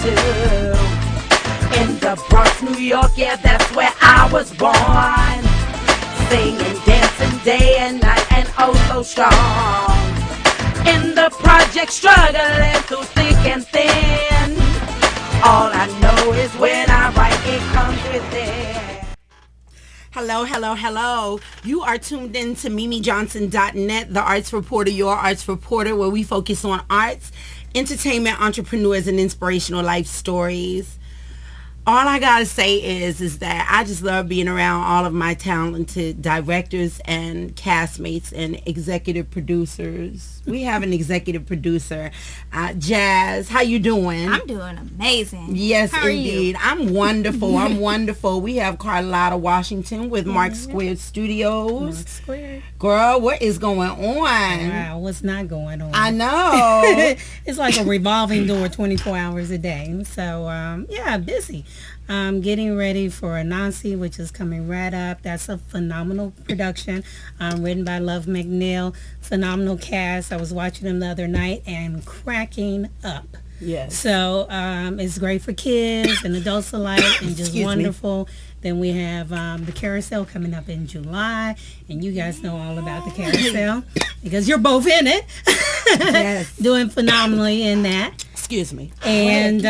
too. In the Bronx, New York, yeah, that's where I was born. Singing, dancing day and night and oh so strong. In the project, struggling through thick and thin. All I know is when I write, it comes within. Hello, hello, hello. You are tuned in to MimiJohnson.net, the arts reporter, your arts reporter, where we focus on arts, entertainment, entrepreneurs, and inspirational life stories. All I gotta say is that I just love being around all of my talented directors and castmates and executive producers. We have an executive producer, Jazz. How you doing? I'm doing amazing. Yes, How are indeed. you? I'm wonderful. I'm wonderful. We have Carlotta Washington with Mark Squared Studios. Mark Squared. Girl, what is going on? Wow, what's not going on? I know. It's like a revolving door 24 hours a day. So, yeah, busy. Getting ready for Anansi, which is coming right up. That's a phenomenal production, written by Love McNeil. Phenomenal cast. I was watching them the other night and cracking up. Yes. So it's great for kids and adults alike and just wonderful. Then we have the carousel coming up in July, and you guys know all about the carousel because you're both in it. Yes. Doing phenomenally in that. Excuse me. And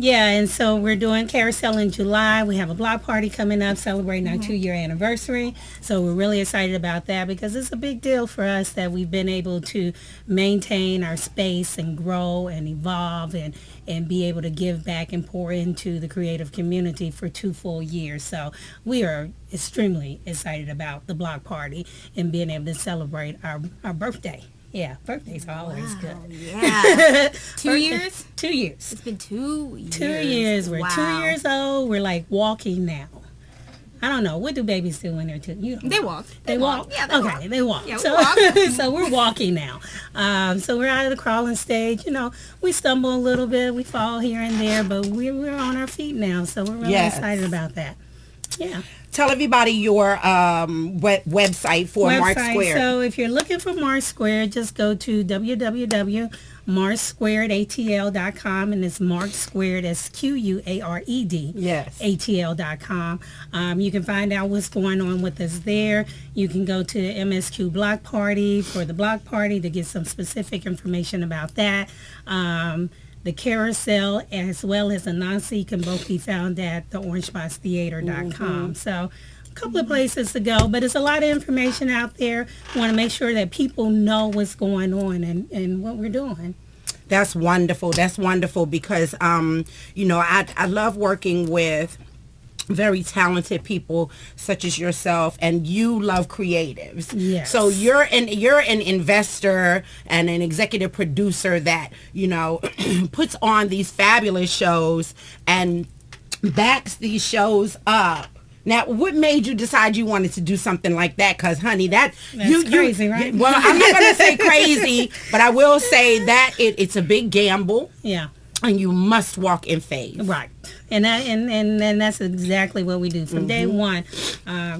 yeah, and so we're doing carousel in July. We have a block party coming up celebrating our 2-year anniversary. So we're really excited about that because it's a big deal for us that we've been able to maintain our space and grow and evolve and be able to give back and pour into the creative community for 2 full years. So we are extremely excited about the block party and being able to celebrate our birthday. Yeah, birthdays are always good. Yeah. 2 years? 2 years. It's been 2 years. 2 years. We're Wow. 2 years old. We're like walking now. I don't know. What do babies do when they're 2? You don't They know. walk. They walk? Yeah, they walk. Okay, they walk. Yeah, we so, walk. so we're walking now. So we're out of the crawling stage. You know, we stumble a little bit. We fall here and there, but we're on our feet now. So we're really excited about that. Yeah. Tell everybody your website for Mark Squared. So if you're looking for Mark Squared, just go to www.marksquaredatl.com, and it's Mark Squared, SQUARED. Yes. ATL.com. You can find out what's going on with us there. You can go to the MSQ Block Party for the block party to get some specific information about that. The carousel as well as Anansi can both be found at the orangeboxtheater.com. So a couple of places to go, but it's a lot of information out there. We want to make sure that people know what's going on and what we're doing. That's wonderful. That's wonderful because, you know, I love working with very talented people such as yourself, and you love creatives. Yes. So you're an investor and an executive producer that, you know, puts on these fabulous shows and backs these shows up. Now, what made you decide you wanted to do something like that? Because, honey, that's crazy, right? Well, I'm not going to say crazy, but I will say that it's a big gamble. Yeah. And you must walk in faith. Right. And that, and that's exactly what we do. From day one,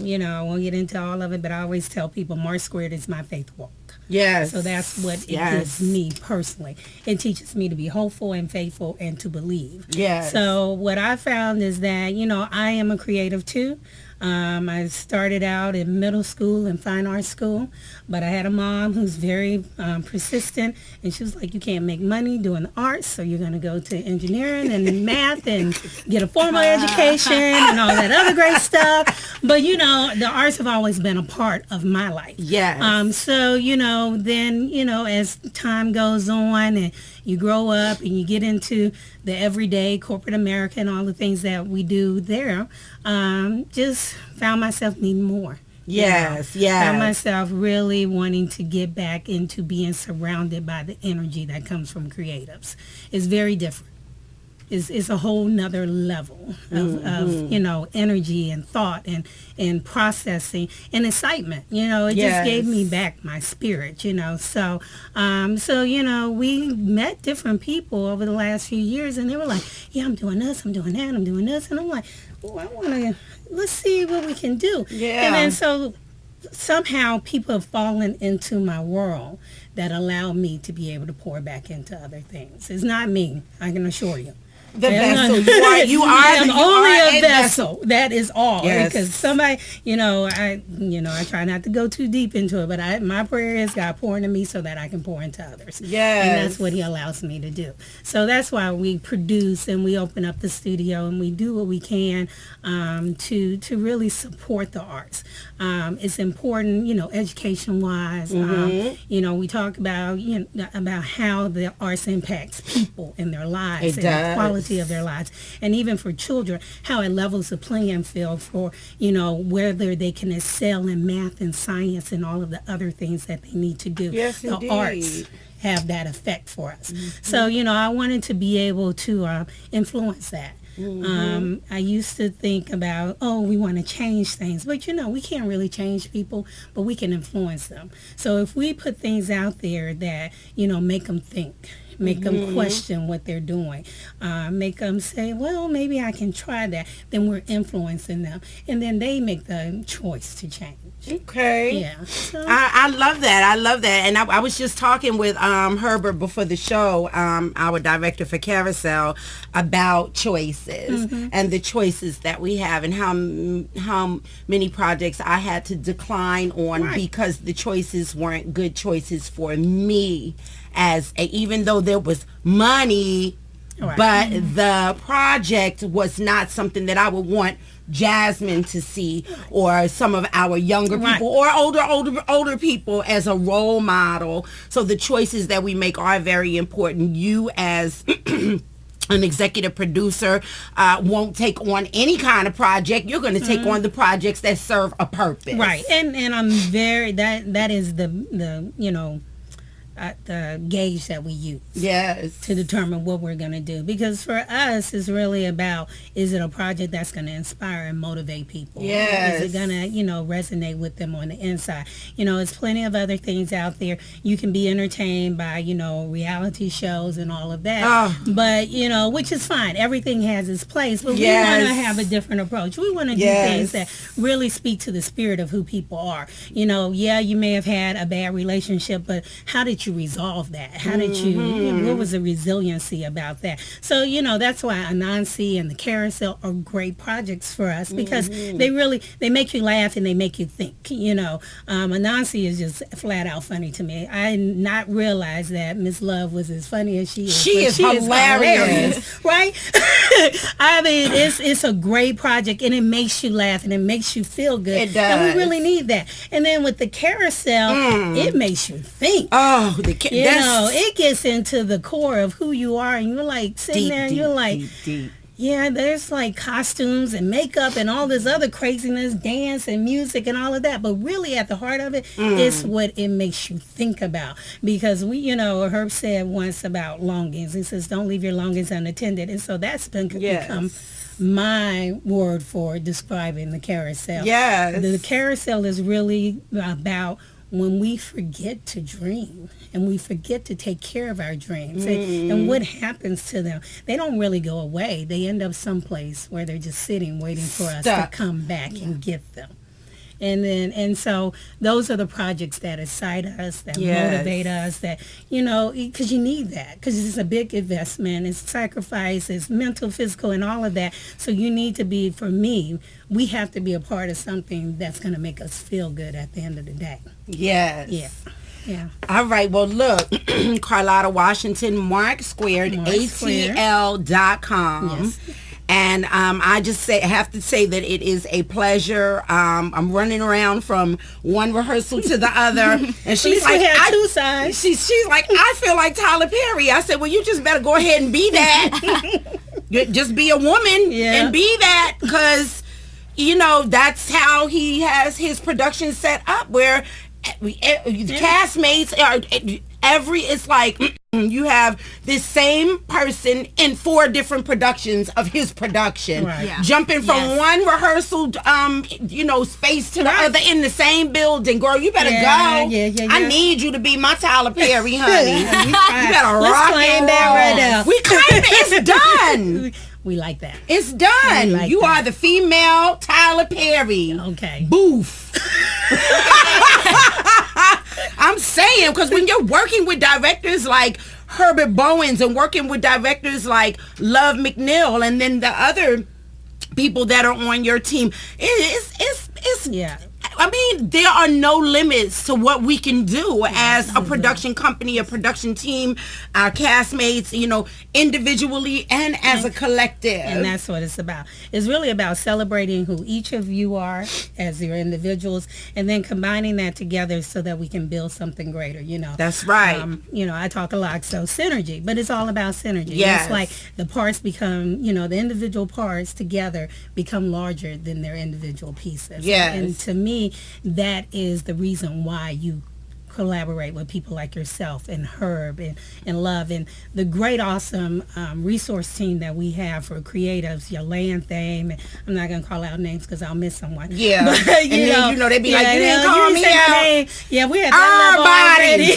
you know, I won't get into all of it, but I always tell people Mark Squared is my faith walk. Yes. So that's what it gives me personally. It teaches me to be hopeful and faithful and to believe. Yes. So what I found is that, you know, I am a creative too. I started out in middle school and fine arts school, but I had a mom who's very persistent, and she was like, you can't make money doing the arts, so you're going to go to engineering and math and get a formal education and all that other great stuff. But, you know, the arts have always been a part of my life. Yes. So, you know, then, you know, as time goes on and you grow up and you get into the everyday corporate America and all the things that we do there, just found myself needing more. Yes, yes. Found myself really wanting to get back into being surrounded by the energy that comes from creatives. It's very different. It's a whole nother level of you know, energy and thought and processing and excitement. You know, it just gave me back my spirit, you know. So, you know, we met different people over the last few years, and they were like, yeah, I'm doing this, I'm doing that, I'm doing this. And I'm like, oh, I want to, let's see what we can do. Yeah. And then so somehow people have fallen into my world that allow me to be able to pour back into other things. It's not me, I can assure you. The vessel. You are I'm only are a vessel. That is all. Yes. Because somebody, I try not to go too deep into it, but my prayer is God pour into me so that I can pour into others. Yes. And that's what he allows me to do. So that's why we produce and we open up the studio and we do what we can to really support the arts. It's important, education wise. We talk about about how the arts impacts people in their lives and the quality of their lives, and even for children, how it levels the playing field for whether they can excel in math and science and all of the other things that they need to do. Yes, the indeed. arts have that effect for us. So I wanted to be able to influence that. I used to think about, we want to change things, but we can't really change people, but we can influence them. So if we put things out there that make them think, make them question what they're doing, make them say, well, maybe I can try that, then we're influencing them, and then they make the choice to change. Okay. Yeah. So, I love that. I love that. And I was just talking with Herbert before the show, our director for Carousel, about choices and the choices that we have and how many projects I had to decline on because the choices weren't good choices for me, even though there was money, but the project was not something that I would want Jasmine to see, or some of our younger people, or older people as a role model. So the choices that we make are very important. You as an executive producer won't take on any kind of project. You're going to take on the projects that serve a purpose. Right. And I'm very, that is the gauge that we use to determine what we're going to do, because for us it's really about, is it a project that's going to inspire and motivate people? Is it going to resonate with them on the inside? There's plenty of other things out there. You can be entertained by reality shows and all of that, but which is fine. Everything has its place, but we want to have a different approach. We want to do things that really speak to the spirit of who people are. You may have had a bad relationship, but how did you resolve that? How did you, what was the resiliency about that? So, that's why Anansi and the Carousel are great projects for us, because they make you laugh and they make you think. Anansi is just flat out funny to me. I did not realize that Miss Love was as funny as she is. She is hilarious. Right? I mean, it's a great project, and it makes you laugh and it makes you feel good. It does. And we really need that. And then with the Carousel, it makes you think. It gets into the core of who you are, and you're like sitting there and you're like, yeah, there's like costumes and makeup and all this other craziness, dance and music and all of that, but really at the heart of it is what it makes you think about. Because Herb said once about longings, he says, don't leave your longings unattended, and so that's become my word for describing the Carousel. The Carousel is really about when we forget to dream and we forget to take care of our dreams, and what happens to them. They don't really go away. They end up someplace where they're just sitting waiting for us to come back and get them. And so those are the projects that excite us, that motivate us, that, because you need that, because it's a big investment, it's sacrifice, it's mental, physical, and all of that. So you need to be, for me, we have to be a part of something that's going to make us feel good at the end of the day. Yeah. All right. Well, look, Carlotta Washington, Mark Squared, ATL.com. Yes. And I just have to say that it is a pleasure. I'm running around from one rehearsal to the other, and she's like, two sides. She's like, I feel like Tyler Perry. I said, well, you just better go ahead and be that. Just be a woman and be that, because that's how he has his production set up, where the castmates are it's like you have this same person in 4 different productions of his production, jumping from one rehearsal space to the other in the same building. Girl, you better go. I need you to be my Tyler Perry, honey. You better rock and roll. Right now. We claim it. It's done. We like that. It's done. You are the female Tyler Perry. Okay. Boof. I'm saying, because when you're working with directors like Herbert Bowens and working with directors like Love McNeil and then the other people that are on your team. It's Yeah. I mean, there are no limits to what we can do as a production company, a production team, our castmates, you know, individually and as a collective. And that's what it's about. It's really about celebrating who each of you are as your individuals and then combining that together so that we can build something greater, you know. That's right. You know, I talk a lot, so synergy, but it's all about synergy. Yes. It's like the parts become, you know, the individual parts together become larger than their individual pieces. Yes. And to me, that is the reason why you collaborate with people like yourself and Herb and Love and the great awesome resource team that we have for creatives, Yolande Thame. I'm not going to call out names because I'll miss someone. Yeah. But, and then, you know, they be like, you didn't call me say my out. name. Yeah, we had that level already.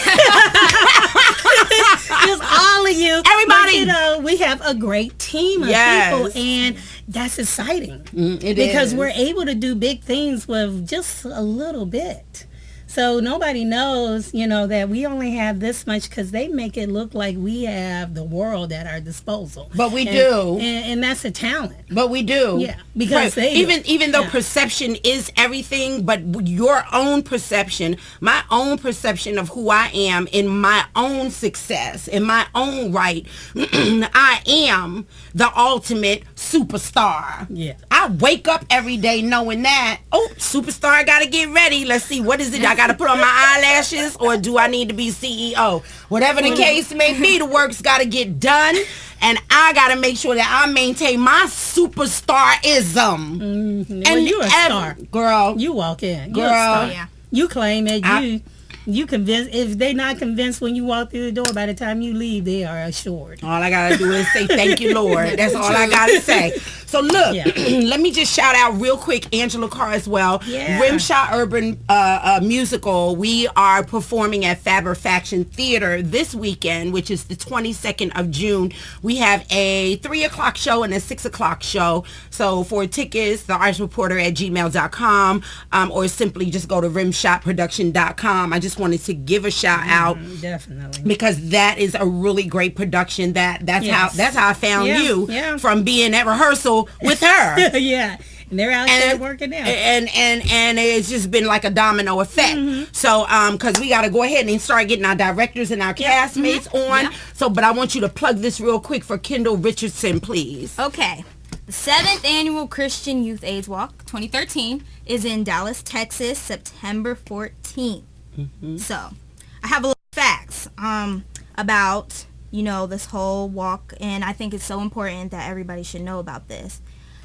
Just all of you. Everybody. But, you know, we have a great team of people and that's exciting. Because we're able to do big things with just a little bit. So nobody knows, you know, that we only have this much because they make it look like we have the world at our disposal. But we do. And that's a talent. But we do. Yeah, because right. even though perception is everything, but your own perception, my own perception of who I am in my own success, in my own right, I am the ultimate superstar. Yeah. I wake up every day knowing that, oh, superstar, I got to get ready. Let's see, what is it? I got to put on my eyelashes or do I need to be CEO? Whatever the case may be, the work's got to get done. And I got to make sure that I maintain my superstarism. And well, you're a star. Girl. You walk in. Girl. You're a star. Yeah. You claim that you convince. If they not convinced when you walk through the door, by the time you leave, they are assured. All I got to do is say, thank you, Lord. That's all I got to say. So look, let me just shout out real quick Angela Carswell, Rimshot Urban Musical. We are performing at Fabrifaction Theater this weekend, which is the 22nd of June. We have a 3 o'clock show and a 6 o'clock show. So for tickets, theartsreporter@gmail.com or simply just go to rimshotproduction.com. I just wanted to give a shout out. Definitely. Because that is a really great production. That's how I found you from being at rehearsal with her. Yeah, and they're out there working out, and it's just been like a domino effect. So because we got to go ahead and start getting our directors and our castmates on. So but I want you to plug this real quick for Kendall Richardson, please. Okay, the 7th annual Christian Youth AIDS Walk 2013 is in Dallas, Texas, September 14th. So I have a little facts about, you know, this whole walk, and I think it's so important that everybody should know about this.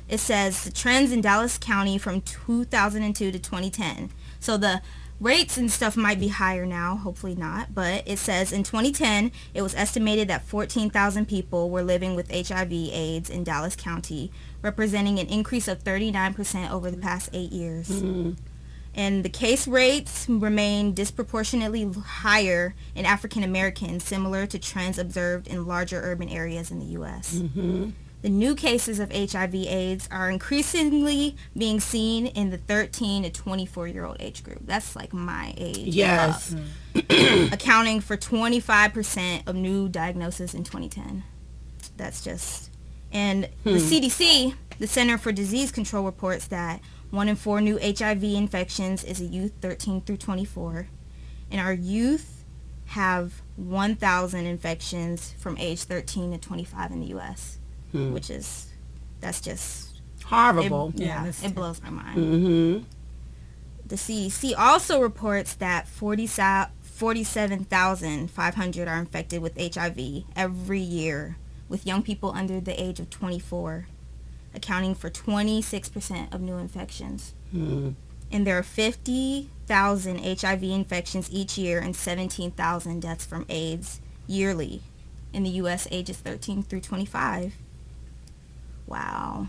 It says the trends in Dallas County from 2002 to 2010. So the rates and stuff might be higher now, hopefully not, but it says in 2010 it was estimated that 14,000 people were living with HIV/AIDS in Dallas County, representing an increase of 39% over the past 8 years. And the case rates remain disproportionately higher in African Americans, similar to trends observed in larger urban areas in the U.S. The new cases of HIV/AIDS are increasingly being seen in the 13 to 24-year-old age group. That's like my age. Yes. Accounting for 25% of new diagnoses in 2010. That's just... And the CDC, the Center for Disease Control, reports that 1 in 4 new HIV infections is a youth 13 through 24. And our youth have 1,000 infections from age 13 to 25 in the U.S., which is, that's just... horrible. It blows my mind. The CDC also reports that 47,500 are infected with HIV every year, with young people under the age of 24. Accounting for 26% of new infections. And there are 50,000 HIV infections each year and 17,000 deaths from AIDS yearly in the U.S. ages 13 through 25. Wow.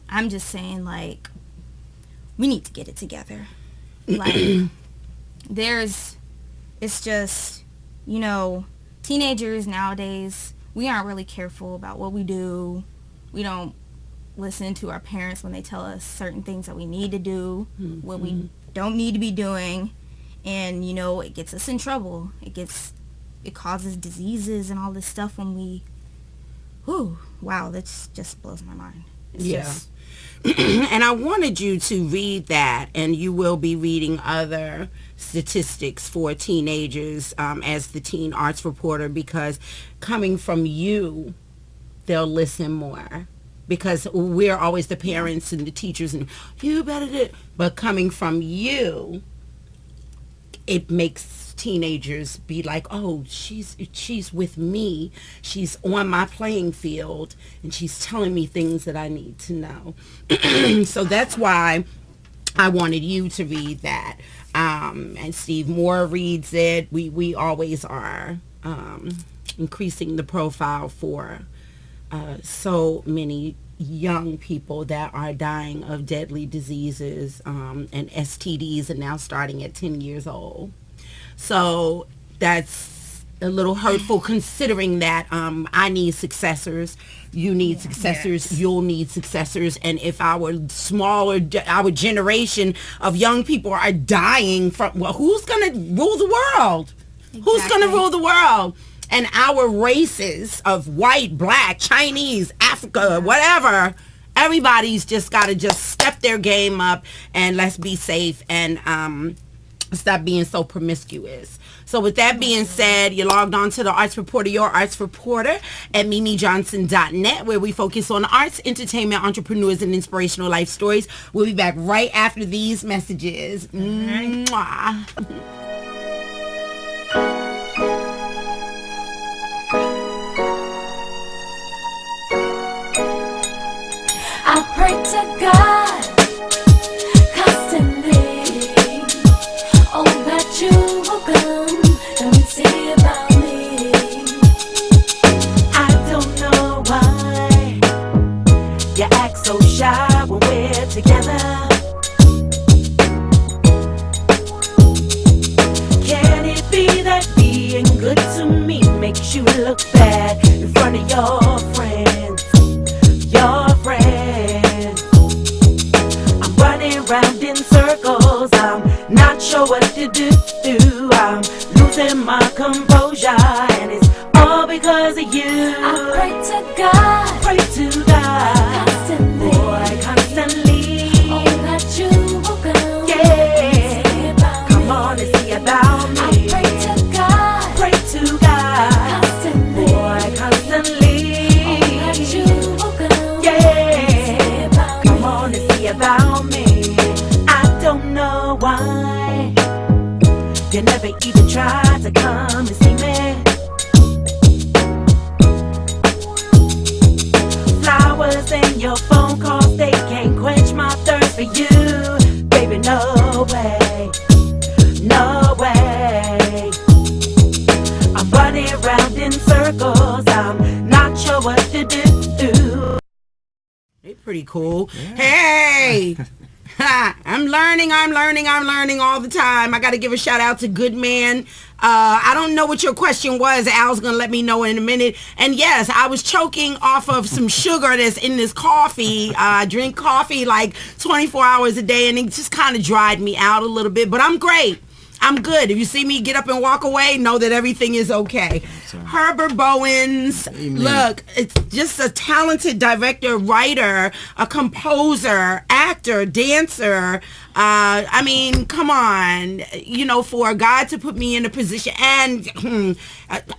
I'm just saying, like, we need to get it together. Like, it's just, you know, teenagers nowadays, we aren't really careful about what we do. We don't listen to our parents when they tell us certain things that we need to do, what we don't need to be doing, and, you know, it gets us in trouble. It gets it causes diseases and all this stuff when we, wow, that just blows my mind. It's just, and I wanted you to read that, and you will be reading other statistics for teenagers as the teen arts reporter, because coming from you, they'll listen more, because we're always the parents and the teachers and you better do, but coming from you, it makes teenagers be like, oh, she's with me, she's on my playing field, and she's telling me things that I need to know. So that's why I wanted you to read that. And Steve Moore reads it. We always are increasing the profile for so many young people that are dying of deadly diseases, and STDs are now starting at 10 years old. So that's a little hurtful, considering that I need successors, you need successors, you'll need successors, and if our generation of young people are dying from, well, who's going to rule the world? Exactly. Who's going to rule the world? And our races of white, black, Chinese, Africa, whatever, everybody's just got to just step their game up, and let's be safe and stop being so promiscuous. So with that being said, you're logged on to the Arts Reporter, your Arts Reporter, at mimijohnson.net, where we focus on arts, entertainment, entrepreneurs, and inspirational life stories. We'll be back right after these messages. Mwah. I pray to God constantly, oh, that you will come and see about me. I don't know why you act so shy when we're together. Can it be that being good to me makes you look bad in front of your friends? Your friends. I'm running round in circles, I'm not sure what to do. I'm losing my composure, and it's all because of you. I pray to God, Pray to God, constantly, boy, constantly. oh, that you will come Yeah, and see about come me. on and see about me. I pray to God, Pray to God, constantly, boy, constantly. oh, that you will come Yeah, and see about come me. on and see about me. I don't know why you never even tried to come and see me. Flowers and your phone calls, they can't quench my thirst for you. Baby, no way, no way. I'm running around in circles, I'm not sure what to do. They're pretty cool. Hey! I'm learning all the time. I got to give a shout out to Goodman. I don't know what your question was. Al's going to let me know in a minute. And yes, I was choking off of some sugar that's in this coffee. I drink coffee like 24 hours a day, and it just kind of dried me out a little bit. But I'm great. I'm good. If you see me get up and walk away, know that everything is okay. Herbert Bowens, look, it's just a talented director, writer, a composer, actor, dancer. I mean, come on, you know, for God to put me in a position, and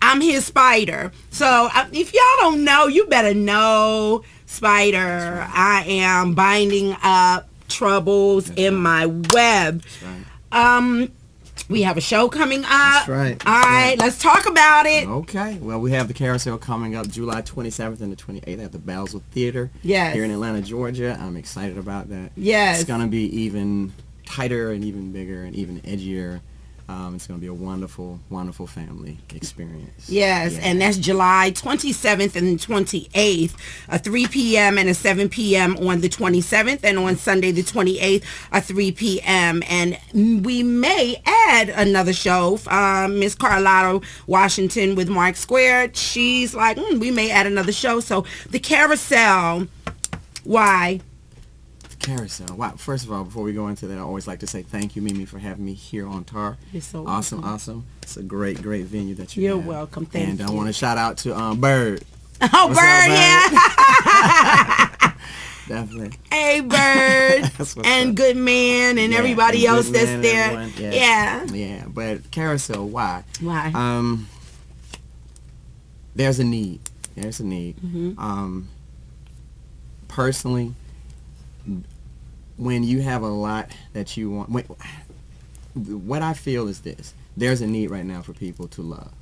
I'm his Spider. So if y'all don't know, you better know, Spider. I am binding up troubles in my web. We have a show coming up. That's right. All right, let's talk about it. Okay. Well, we have the carousel coming up July 27th and the 28th at the Basil Theater here in Atlanta, Georgia. I'm excited about that. Yes. It's going to be even tighter and even bigger and even edgier. It's going to be a wonderful, wonderful family experience. Yes, Yeah. and that's July 27th and 28th, a 3 p.m. and a 7 p.m. on the 27th, and on Sunday the 28th, a 3 p.m. And we may add another show. Miss Carlotta Washington with Mark Squared, she's like, we may add another show. So the carousel, why? Carousel. Wow. First of all, before we go into that, I always like to say thank you, Mimi, for having me here on TAR. You're so awesome, welcome. awesome. It's a great venue that you You're have. welcome. Thank and you. I want to shout out to Bird. Oh, What's Bird, up, yeah. Definitely. Hey, Bird. That's what's and up. Good Man and Yeah, everybody and else Good that's Man, there. everyone. Yes. Yeah. Yeah, but Carousel, why? Why? There's a need. There's a need. Personally, when you have a lot that you want, what I feel is this: there's a need right now for people to love,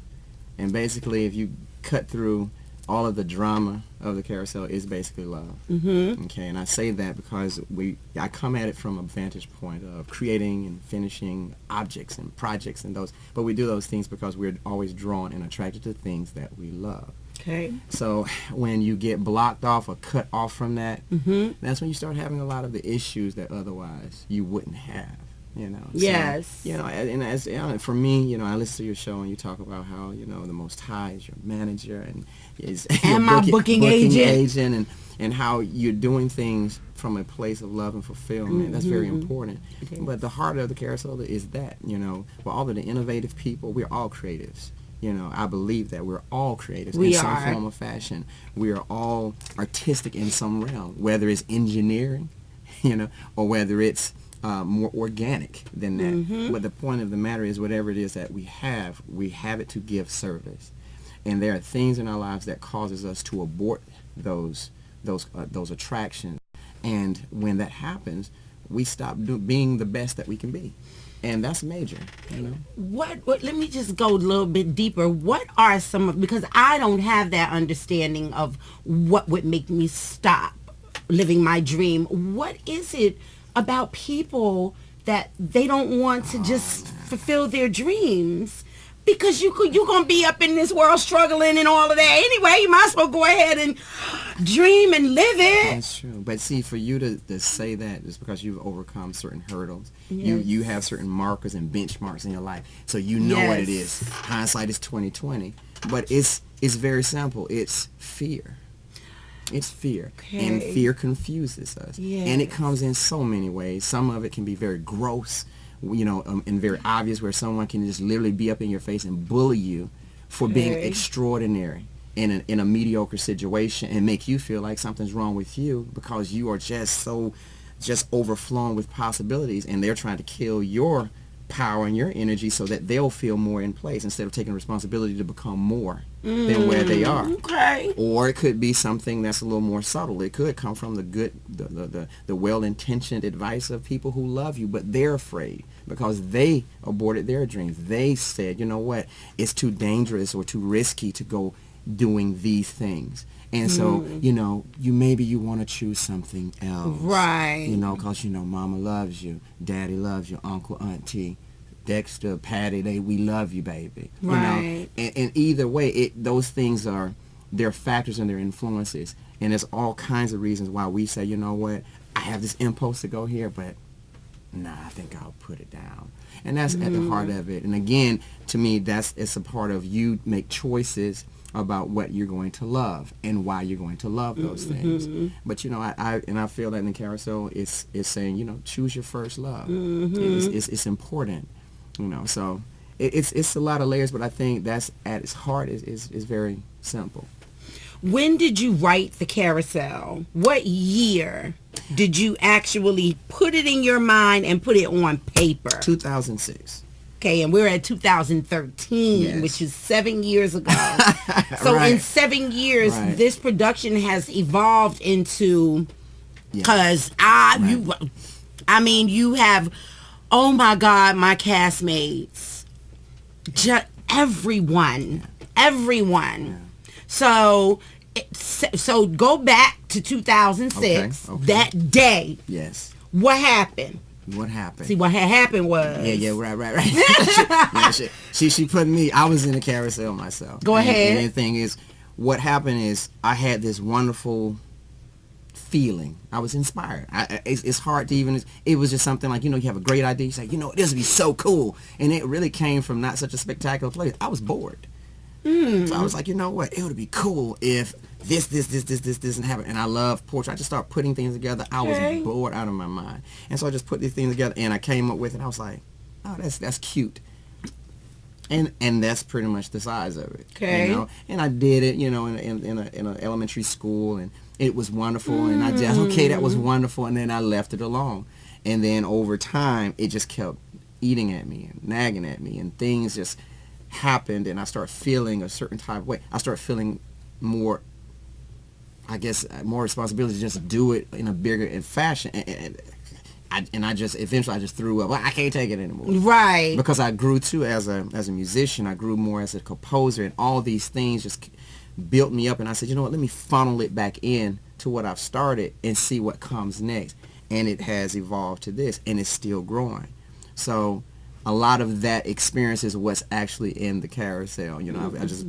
and basically, if you cut through all of the drama of the carousel, is basically love. Okay, and I say that because I come at it from a vantage point of creating and finishing objects and projects and those, but we do those things because we're always drawn and attracted to things that we love. Okay. So when you get blocked off or cut off from that, that's when you start having a lot of the issues that otherwise you wouldn't have. You know. Yes. So, you know, and as for me, you know, I listen to your show and you talk about how, you know, the Most High is your manager and is And my booking agent. and how you're doing things from a place of love and fulfillment. That's very important. Okay. But the heart of the carousel is that, you know, we're all the innovative people. We're all creatives. You know, I believe that we're all creatives in some form or fashion. We are all artistic in some realm, whether it's engineering, you know, or whether it's more organic than that. But the point of the matter is, whatever it is that we have it to give service. And there are things in our lives that causes us to abort those attractions. And when that happens, we stop being the best that we can be. And that's major, you know. What let me just go a little bit deeper. What are some of, because I don't have that understanding of what would make me stop living my dream. What is it about people that they don't want to just fulfill their dreams? Because you're going to be up in this world struggling and all of that anyway. You might as well go ahead and dream and live it. That's true. But see, for you to say that is because you've overcome certain hurdles. Yes. You have certain markers and benchmarks in your life. So you know what it is. Hindsight is 20/20. But it's very simple. It's fear. It's fear. Okay. And fear confuses us. Yes. And it comes in so many ways. Some of it can be very gross, you know, and very obvious, where someone can just literally be up in your face and bully you for being extraordinary in a mediocre situation and make you feel like something's wrong with you because you are just overflowing with possibilities, and they're trying to kill your power and your energy so that they'll feel more in place instead of taking responsibility to become more than where they are. Okay. Or it could be something that's a little more subtle. It could come from the well-intentioned advice of people who love you, but they're afraid because they aborted their dreams. They said, you know what, it's too dangerous or too risky to go doing these things. And so, you know, you want to choose something else. Right. You know, because, you know, mama loves you, daddy loves you, uncle, auntie, Dexter, Patty, we love you, baby. Right. You know? And either way, those things they're factors and they're influences. And there's all kinds of reasons why we say, you know what, I have this impulse to go here, but nah, I think I'll put it down. And that's at the heart of it. And again, to me, it's a part of you make choices about what you're going to love and why you're going to love those things. But you know, I feel that in the carousel, it's saying, you know, choose your first love. It's important, you know. So it's a lot of layers, but I think that's at its heart is very simple. When did you write the carousel? What year did you actually put it in your mind and put it on paper? 2006. Okay, and we're at 2013, Yes. which is 7 years ago. So Right. in 7 years, Right. this production has evolved into, Yeah. because you have, oh my God, my castmates, everyone. So go back to 2006, Okay. that day. Yes. What happened? What happened? See, what had happened was... Yeah, right. She put me, I was in a carousel myself. Go ahead. And the thing is, what happened is I had this wonderful feeling. I was inspired. It's hard to even, it was just something like, you know, you have a great idea, you say, you know, this would be so cool. And it really came from not such a spectacular place. I was bored. So I was like, you know what? It would be cool if this and happen. And I love poetry. I just started putting things together. I was bored out of my mind. And so I just put these things together, and I came up with it. I was like, oh, that's cute. And that's pretty much the size of it. Okay. You know? And I did it, you know, in an elementary school, and it was wonderful. And I just, okay, that was wonderful. And then I left it alone. And then over time, it just kept eating at me and nagging at me, and things just happened, and I started feeling a certain type of way. I started feeling more, I guess, more responsibility to just do it in a bigger fashion. And I just eventually I just threw up. Well, I can't take it anymore. Right. Because I grew too as a musician. I grew more as a composer, and all these things just built me up. And I said, you know what? Let me funnel it back in to what I've started and see what comes next. And it has evolved to this, and it's still growing. So a lot of that experience is what's actually in the carousel. You know, I just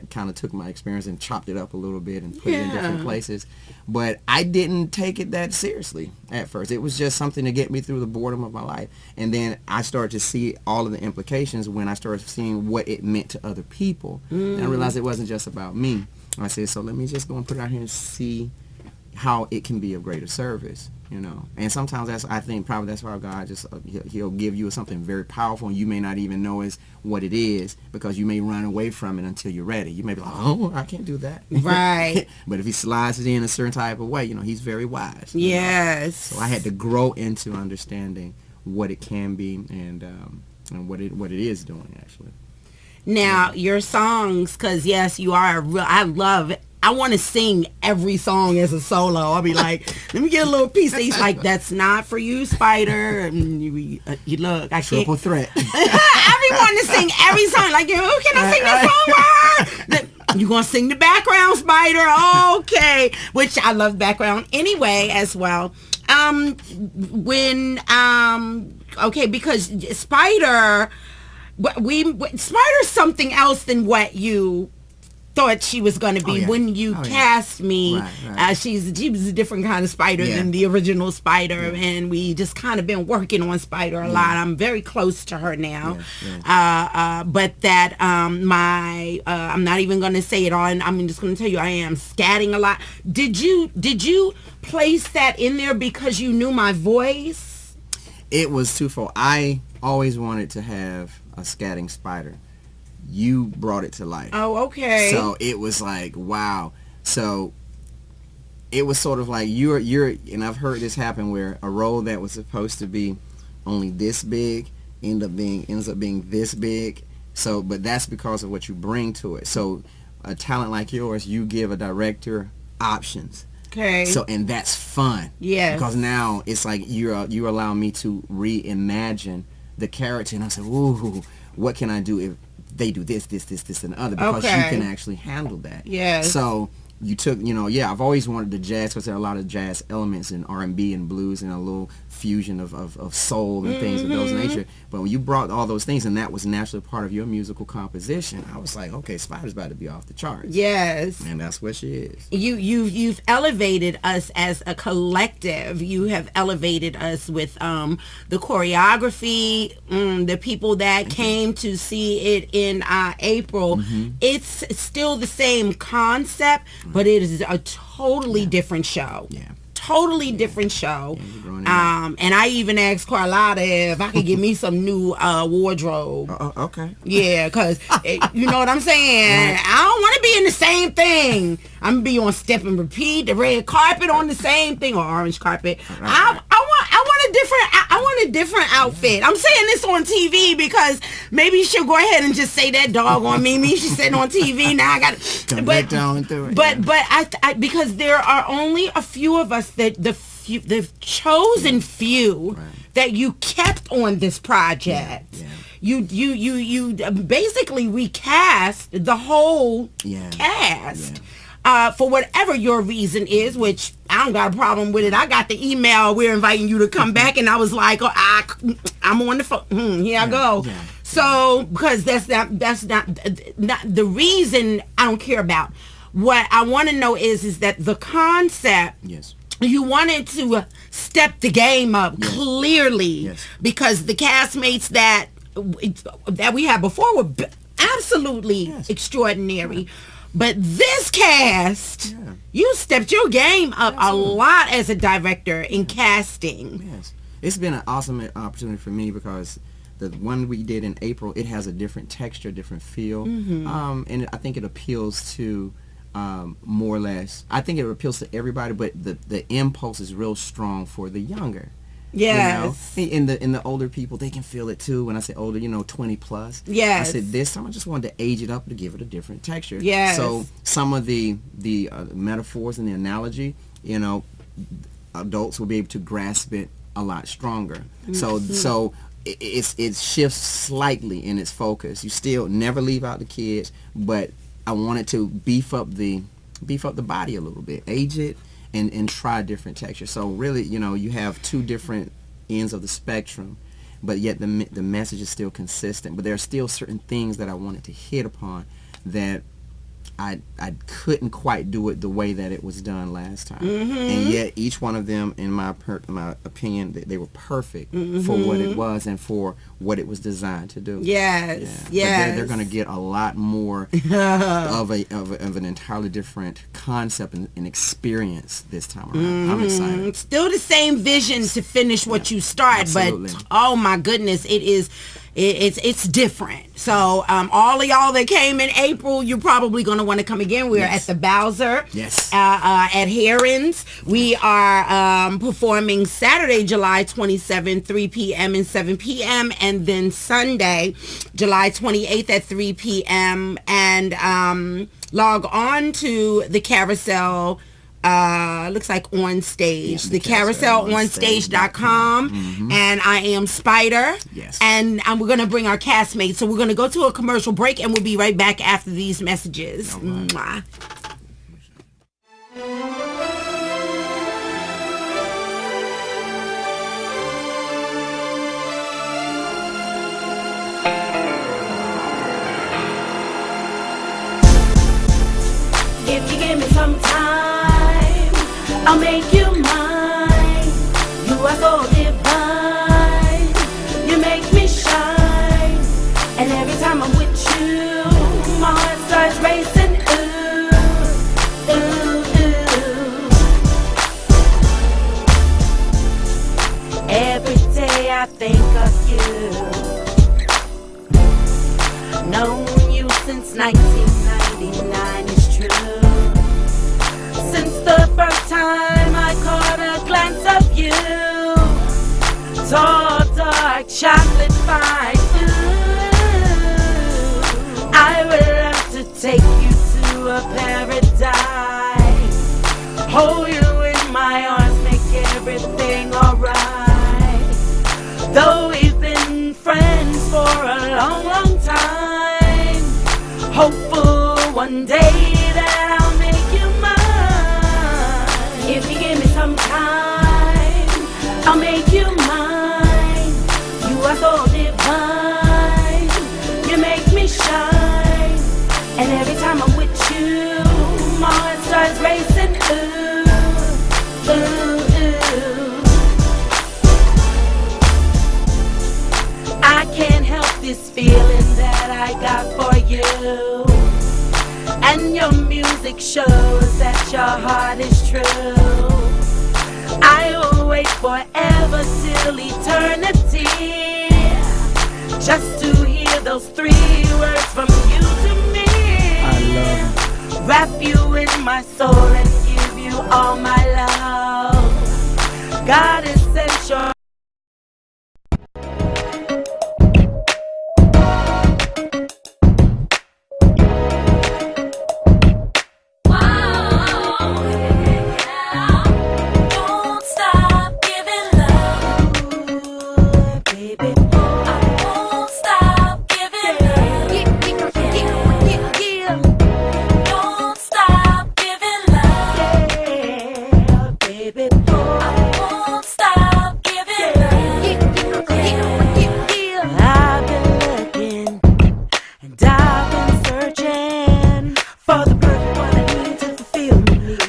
kind of took my experience and chopped it up a little bit and put it in different places. But I didn't take it that seriously at first. It was just something to get me through the boredom of my life. And then I started to see all of the implications when I started seeing what it meant to other people. And I realized it wasn't just about me. I said, so let me just go and put it out here and see how it can be of greater service. You know, and sometimes I think probably that's why God just he'll give you something very powerful, and you may not even know is what it is, because you may run away from it until you're ready. You may be like, oh, I can't do that. Right. But if he slides it in a certain type of way, you know, he's very wise. Yes. So I had to grow into understanding what it can be, and what it is doing actually. Now your songs, because yes, you are. I want to sing every song as a solo. I'll be like, let me get a little piece. He's like, that's not for you, Spider. And you look, I Triple can't. threat. Everyone to sing every song. Like, oh, can I sing that song? You gonna sing the background, Spider? Okay. Which I love background anyway as well. Okay, because Spider, Spider's something else than what you thought she was going to be when you cast me. Right. She was a different kind of Spider than the original Spider, and we just kind of been working on Spider a lot. I'm very close to her now. But that I'm not even going to say it on. I'm just going to tell you I am scatting a lot. Did you place that in there because you knew my voice? It was twofold. I always wanted to have a scatting Spider. You brought it to life. Oh, okay. So it was like, wow. So it was sort of like you're and I've heard this happen where a role that was supposed to be only this big ends up being this big. So, but that's because of what you bring to it. So a talent like yours, you give a director options. Okay. So, and that's fun. Yeah. Because now it's like you allow me to reimagine the character, and I said, ooh, what can I do if they do this, and the other, because you can actually handle that. Yeah. So you took, I've always wanted the jazz, because there are a lot of jazz elements in R&B and blues, and a little fusion of soul and things of those nature. But when you brought all those things, and that was naturally part of your musical composition, I was like, okay, Spider's about to be off the charts. Yes. And that's what she is. You've elevated us as a collective. You have elevated us with the choreography, the people that came to see it in April. It's still the same concept, but it is a totally different show. Yeah. Totally different show. And I even asked Carlotta if I could get me some new wardrobe. Okay. Yeah, because you know what I'm saying? Right. I don't want to be in the same thing. I'm going to be on Step and Repeat, the red carpet on the same thing, or orange carpet. Right. I want a different outfit. I'm saying this on TV because maybe she'll go ahead and just say that dog on Mimi. She's sitting on TV now. I got to but down through it. But I because there are only a few of us that the chosen few that you kept on this project. Yeah. You basically recast the whole cast. Yeah. For whatever your reason is, which I don't got a problem with it. I got the email, we're inviting you to come back, and I was like, I'm on the phone. Here I go. Yeah. So, because that's not the reason I don't care about. What I want to know is that the concept, you wanted to step the game up clearly, because the castmates that we had before were absolutely extraordinary. But this cast, you stepped your game up a lot as a director in casting. Yes. It's been an awesome opportunity for me because the one we did in April, it has a different texture, different feel. And I think it appeals to more or less, I think it appeals to everybody, but the impulse is real strong for the younger. Yes. You know? In the older people, they can feel it too. When I say older, 20 plus. Yes. I said this time I just wanted to age it up to give it a different texture. Yes. So some of the metaphors and the analogy, adults will be able to grasp it a lot stronger. So it shifts slightly in its focus. You still never leave out the kids, but I wanted to beef up the body a little bit, age it, and try different textures. So really, you have two different ends of the spectrum, but yet the message is still consistent. But there are still certain things that I wanted to hit upon that I couldn't quite do it the way that it was done last time. And yet each one of them, in my opinion, they were perfect for what it was and for what it was designed to do. Yes. But they're going to get a lot more of an entirely different concept and experience this time around. I'm excited. Still the same vision to finish what you start, Absolutely. but oh my goodness, it's different. So all of y'all that came in April, you're probably going to want to come again. We're at the Bowser. Yes. At Herons. We are performing Saturday, July 27th, 3 p.m. and 7 p.m. And then Sunday, July 28th at 3 p.m. And log on to the Carousel. Looks like On Stage. Yes, the carouselonstage.com. And I am Spider. Yes. And we're going to bring our castmates. So we're going to go to a commercial break and we'll be right back after these messages. All right. Mwah. If you give me some time, I'll make you mine. You are so divine. You make me shine. And every time I'm with you, my heart starts racing. Ooh, ooh, ooh. Every day I think of you. Known you since 1999 is true. Since the first time I caught a glance of you, tall, dark, chocolate fine. Ooh, I would love to take you to a paradise. Hold you in my arms, make everything alright. Though we've been friends for a long, long time, hopeful one day that I'll make you mine. If you give me some time, I'll make you mine. You are so divine. You make me shine. And every time I'm with you, my heart starts racing. Ooh, ooh, ooh. I can't help this feeling that I got for you. And your music shows that your heart is true. I will wait forever till eternity, just to hear those 3 words from you to me. I love you. Wrap you in my soul and give you all my love. God is essential.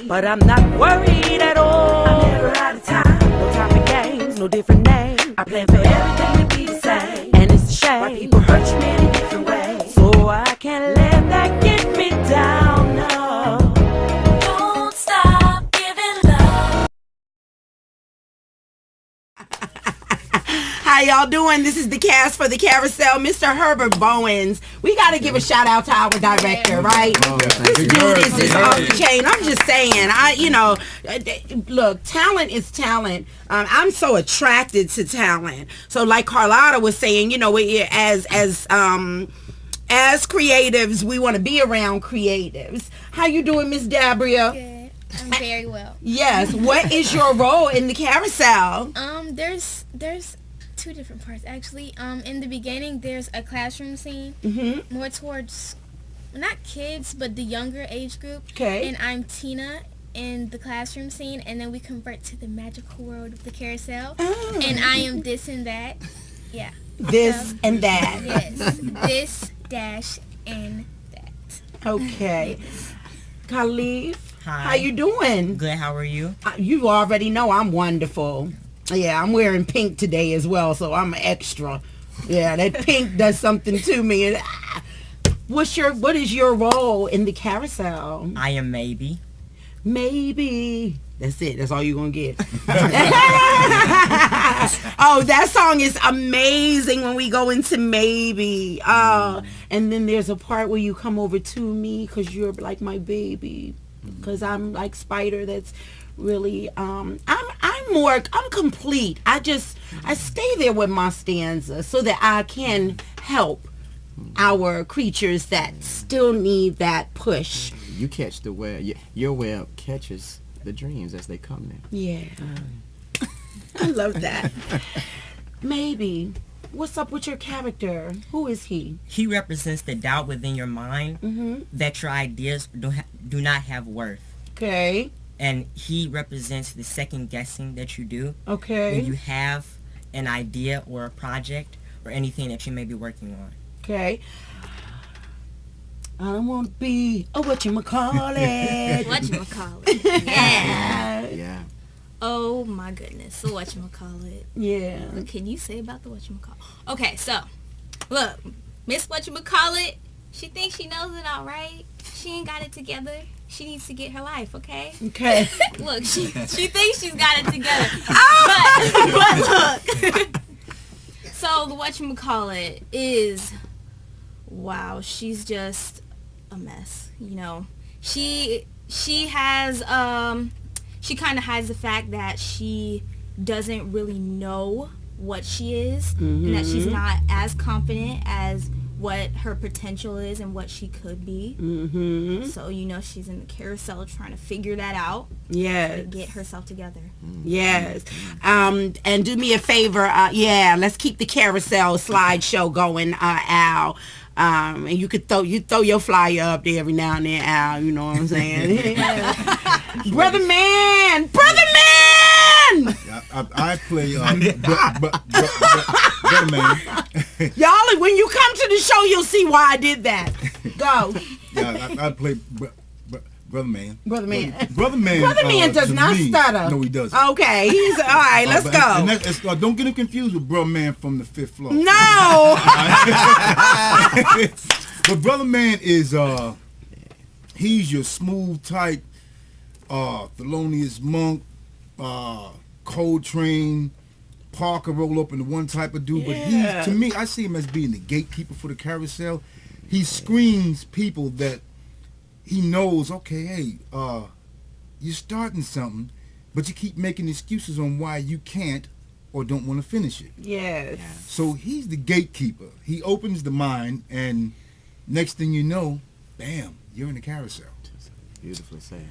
But I'm not worried at all. I'm never out of time. No time for games, no different names. I plan for everything to be the same. And it's a shame why people hurt you in a different way. So I How y'all doing? This is the cast for the Carousel. Mr. Herbert Bowens. We got to give a shout out to our director, right? This dude is just off the chain. I'm just saying. Look, talent is talent. I'm so attracted to talent. So like Carlotta was saying, as creatives, we want to be around creatives. How you doing, Miss Dabria? Good. I'm very well. Yes. What is your role in the Carousel? There's two different parts actually. In the beginning, there's a classroom scene, more towards not kids, but the younger age group. Okay. And I'm Tina in the classroom scene, and then we convert to the magical world of the Carousel, and I am this and that. Yeah. This and that. Yes. This dash and that. Okay. Khalif. Hi. How you doing? Good, how are you? You already know I'm wonderful. Yeah, I'm wearing pink today as well, so I'm extra. Yeah, that pink does something to me. What is your role in the Carousel? I am Maybe. Maybe. That's it. That's all you're going to get. Oh, that song is amazing when we go into Maybe. And then there's a part where you come over to me because you're like my baby. Because I'm like Spider. That's really I'm complete. I stay there with my stanza so that I can help our creatures that still need that push. You catch the web. Your web catches the dreams as they come in. Yeah. I love that. Maybe. What's up with your character? Who is he? He represents the doubt within your mind that your ideas do not have worth. Okay. And he represents the second guessing that you do Okay. when you have an idea or a project or anything that you may be working on. Okay. I don't want to be a whatchamacallit. Whatchamacallit. Yeah. Yeah. Oh my goodness. The whatchamacallit. Yeah. What can you say about the whatchamacallit? Okay, so look, Miss Whatchamacallit, she thinks she knows it all, right? She ain't got it together. She needs to get her life, okay? Okay. Look, she thinks she's got it together. But look. So the whatchamacallit is, wow, she's just a mess, She has she kind of hides the fact that she doesn't really know what she is and that she's not as confident as what her potential is and what she could be. So she's in the carousel trying to figure that out. Yes. To get herself together. Yes. And do me a favor, let's keep the carousel slideshow going, Al. And you throw your flyer up there every now and then, Al, you know what I'm saying? Brother man! I play Brother Man. Y'all, when you come to the show, you'll see why I did that. Go. Yeah, I play Brother Man. Brother Man. Brother Man. Brother Man does not stutter. No, he doesn't. Okay, he's all right. Let's go. And don't get him confused with Brother Man from the 5th floor. No. But Brother Man is he's your smooth type, Thelonious Monk, Coltrane, Parker roll up into one type of dude. But to me, I see him as being the gatekeeper for the carousel. He screens people that he knows, okay, hey, you're starting something, but you keep making excuses on why you can't or don't want to finish it. Yes. So he's the gatekeeper. He opens the mind, and next thing you know, bam, you're in the carousel. Beautifully said.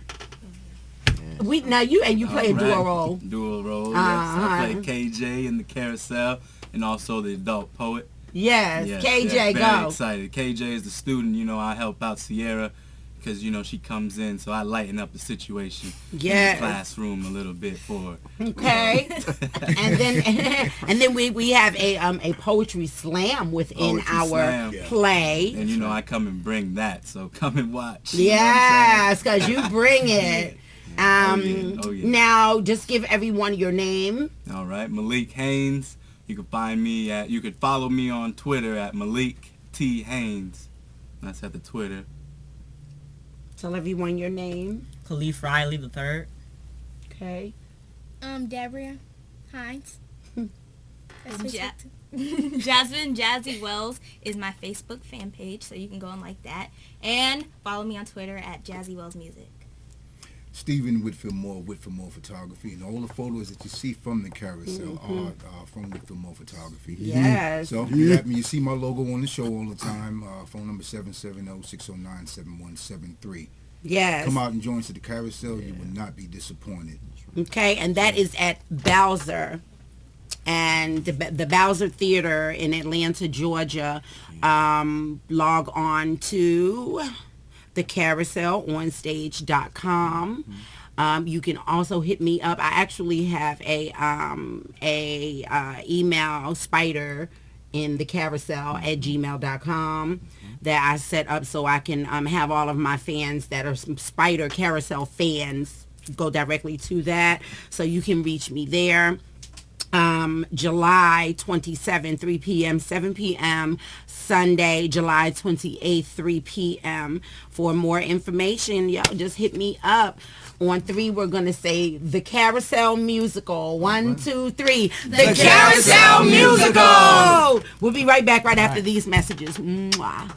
You play a dual role. Dual role, yes. I play KJ in the carousel and also the adult poet. Yes, KJ, very go. Excited. KJ is the student, I help out Sierra because, she comes in, so I lighten up the situation in the classroom a little bit for her. Okay. and then we have a poetry slam within our play. And, I come and bring that, so come and watch. Yes, because you bring it. Oh, yeah. Now, just give everyone your name. All right, Malik Haynes. You can follow me on Twitter at Malik T. Haynes. That's at the Twitter. Tell everyone your name. Khalif Riley III. Okay. Dabria Hines. Jasmine Jazzy Wells is my Facebook fan page, so you can go and like that. And follow me on Twitter at Jazzy Wells Music. Stephen Whitfield Moore Photography, and all the photos that you see from the carousel are from Whitfield Moore Photography. Yes. So you see my logo on the show all the time. Phone number 770-609-7173. Yes. Come out and join us at the carousel. You will not be disappointed. Okay, and that is at Bowser. And the Bowser Theater in Atlanta, Georgia. Log on to the carouselonstage.com. You can also hit me up. I actually have a email spider in the carousel at gmail.com that I set up so I can have all of my fans that are some spider carousel fans go directly to that. So you can reach me there. July 27, 3 p.m., 7 p.m., Sunday, July 28th, 3 p.m. For more information, y'all just hit me up. On 3, we're going to say the Carousel Musical. 1, 2, 3. The Carousel Musical! We'll be right back right after these messages. Mwah.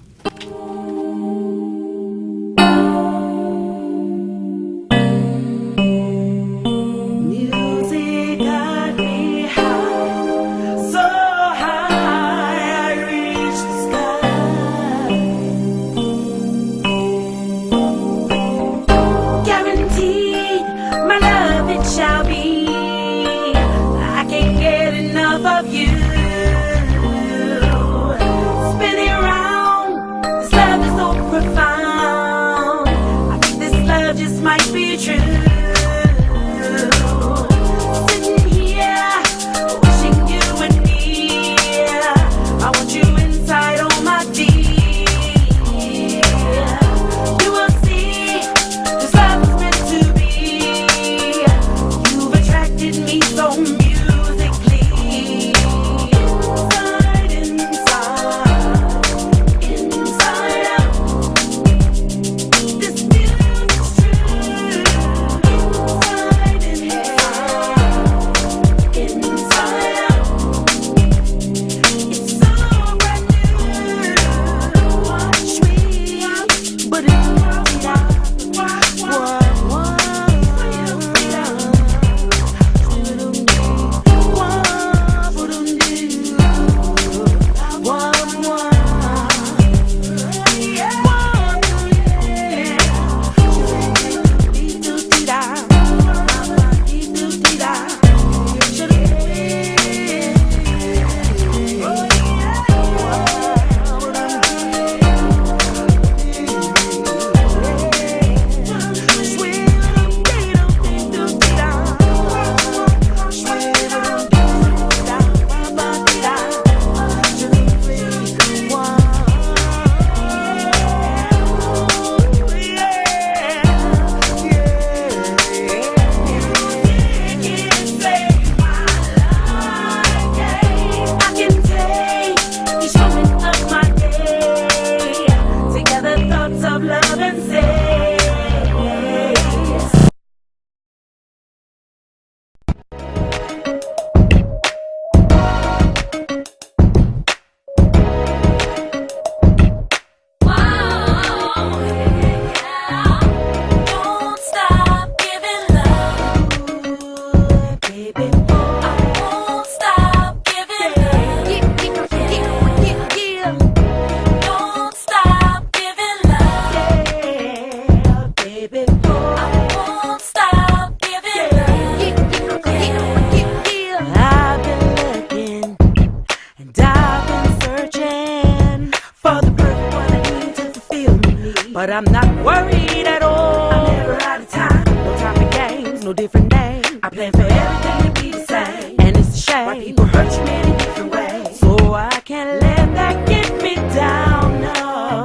But I'm not worried at all. I'm never out of time. No time for games, no different days. I plan for everything to be the same. And it's a shame why people hurt you in different ways. So I can't let that get me down, no.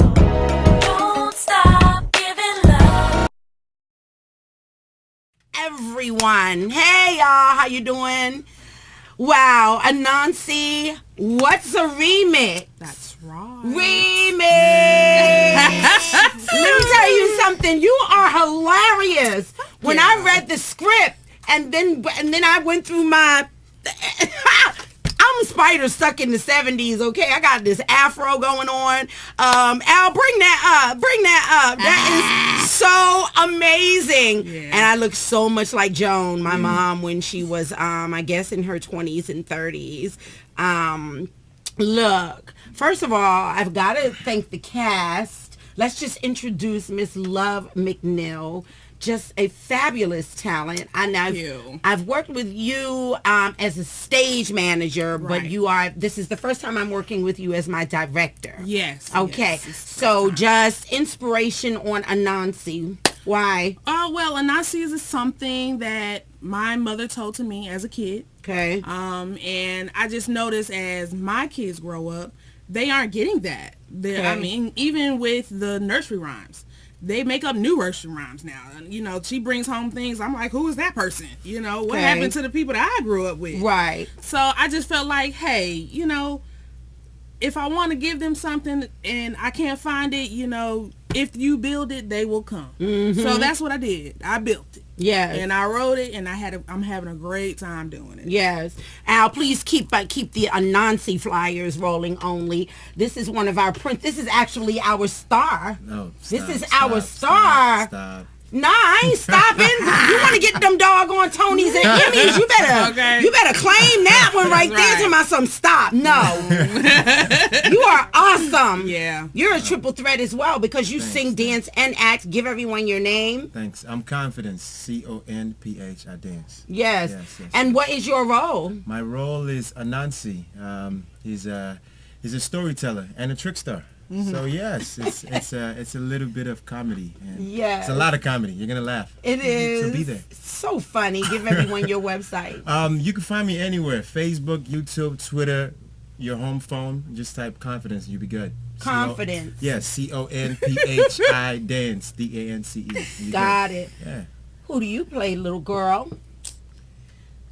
Don't stop giving love. Everyone, hey y'all, how you doing? Wow, Anansi, what's a remix? That's right. Remix! Let me tell you something. You are hilarious. When I read the script and then I went through my I'm spider stuck in the 70s, okay? I got this afro going on. Al, bring that up. That is so amazing. Yeah. And I look so much like Joan, my mom, when she was, I guess, in her 20s and 30s. Look, first of all, I've got to thank the cast. Let's just introduce Miss Love McNeil. Just a fabulous talent. I've worked with you as a stage manager, but this is the first time I'm working with you as my director. Yes. Okay. Yes, so just inspiration on Anansi. Why? Oh, well, Anansi is something that my mother told to me as a kid. Okay. And I just noticed as my kids grow up, they aren't getting that. I mean, even with the nursery rhymes. They make up new nursery rhymes now. You know, she brings home things. I'm like, who is that person? You know, what happened to the people that I grew up with? Right. So I just felt like, hey, you know, if I want to give them something and I can't find it, you know, if you build it, they will come. Mm-hmm. So that's what I did. I built it. Yes. And I wrote it, and I'm having a great time doing it. Yes. Al, please keep the Anansi flyers rolling only. This is one of our This is actually our star. No, this is our star. Stop. Nah, I ain't stopping. You want to get them doggone Tonys and Emmys? You better claim that one right there. To my stop. No, you are awesome. Yeah, you're a triple threat as well because you sing, dance, and act. Give everyone your name. Thanks. I'm Confidence. CONPH. I dance. Yes. And what is your role? My role is Anansi. He's a storyteller and a trickster. Mm-hmm. So yes, it's a little bit of comedy. And it's a lot of comedy. You're gonna laugh. It is. So be there. So funny. Give everyone your website. You can find me anywhere: Facebook, YouTube, Twitter, your home phone. Just type Confidence. You'll be good. Confidence. Yes, CONPHI dance. DANCE. Got it. Yeah. Who do you play, little girl?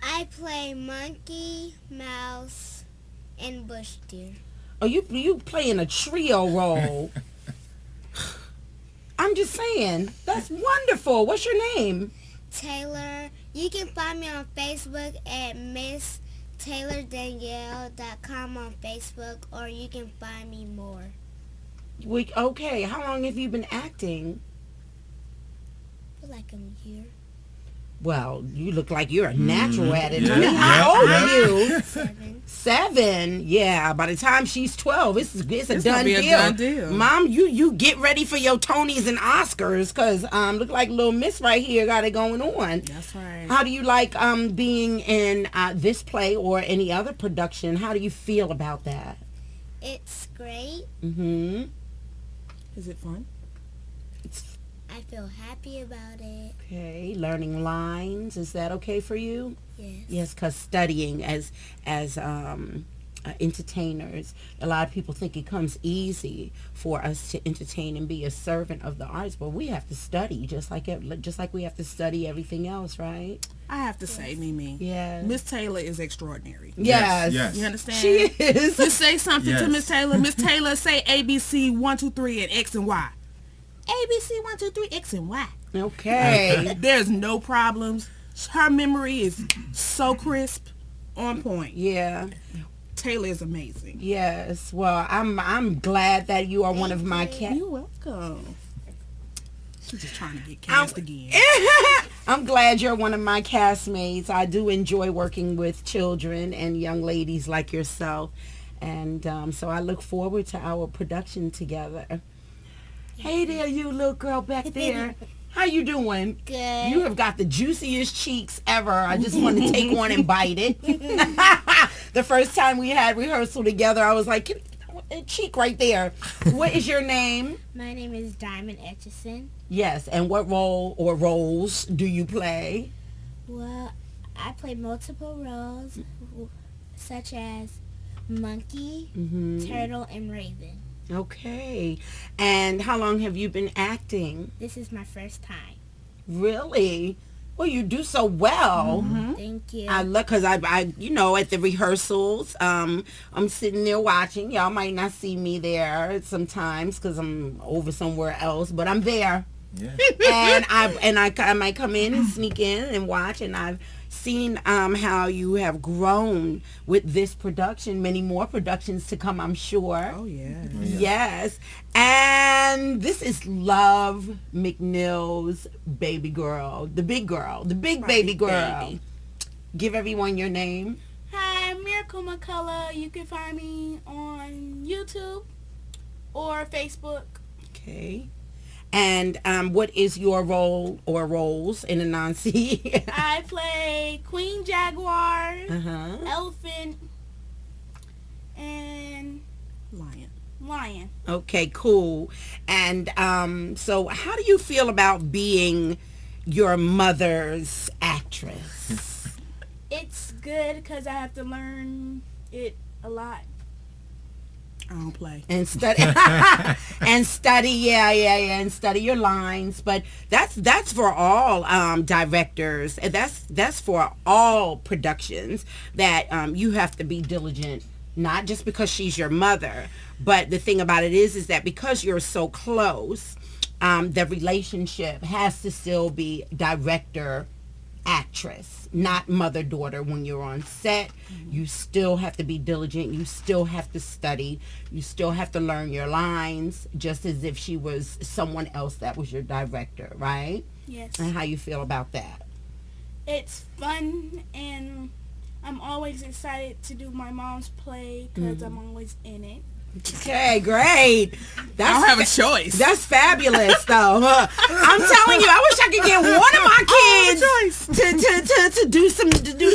I play monkey, mouse, and bush deer. Oh, you playing a trio role. I'm just saying. That's wonderful. What's your name? Taylor. You can find me on Facebook at MissTaylorDanielle.com on Facebook, or you can find me more. Okay. How long have you been acting? For like a year. Well, you look like you're a natural at it. Yeah. How old are you? 7. Yeah. By the time she's 12, it's a done deal. Mom, you get ready for your Tonys and Oscars because look like little Miss right here got it going on. That's right. How do you like being in this play or any other production? How do you feel about that? It's great. Mm-hmm. Is it fun? I feel happy about it. Okay, learning lines. Is that okay for you? Yes. Yes, because studying as entertainers, a lot of people think it comes easy for us to entertain and be a servant of the arts, but we have to study just like we have to study everything else, right? I have to say, Mimi. Yeah. Miss Taylor is extraordinary. Yes. You understand? She is. Just say something to Miss Taylor. Miss Taylor, say ABC 1, 2, 3 and X and Y. ABC 1, 2, 3 X and Y. Okay. There's no problems. Her memory is so crisp, on point. Yeah. Taylor is amazing. Yes. Well, I'm glad that you are one of my cast. You're welcome. She's just trying to get cast again. I'm glad you're one of my castmates. I do enjoy working with children and young ladies like yourself, and so I look forward to our production together. Hey there, you little girl back there. How you doing? Good. You have got the juiciest cheeks ever. I just want to take one and bite it. The first time we had rehearsal together, I was like, a cheek right there. What is your name? My name is Diamond Etchison. Yes, and what role or roles do you play? Well, I play multiple roles, such as monkey, turtle, and raven. Okay. And how long have you been acting? This is my first time. Really? Well, you do so well. Thank you. I look, because I at the rehearsals, I'm sitting there watching. Y'all might not see me there sometimes because I'm over somewhere else, but I'm there. Yeah. And I might come in and sneak in and watch, and I've seen how you have grown with this production. Many more productions to come, I'm sure. Oh, yeah. Yes. And this is Love McNeil's baby girl, the big baby girl. Baby. Give everyone your name. Hi, I'm Miracle McCullough. You can find me on YouTube or Facebook. Okay. And what is your role or roles in Anansi? I play Queen Jaguar, Elephant, and Lion. Okay, cool. And so how do you feel about being your mother's actress? It's good because I have to learn it a lot. I don't play. And study and study, and study your lines. But that's for all directors, and that's for all productions, that you have to be diligent, not just because she's your mother, but the thing about it is that because you're so close, the relationship has to still be director actress, not mother-daughter. When you're on set, you still have to be diligent, you still have to study, you still have to learn your lines, just as if she was someone else that was your director, right? Yes. And how you feel about that? It's fun, and I'm always excited to do my mom's play because I'm always in it. Okay, great. I don't have a choice. That's fabulous, though. I'm telling you, I wish I could get one of my kids to do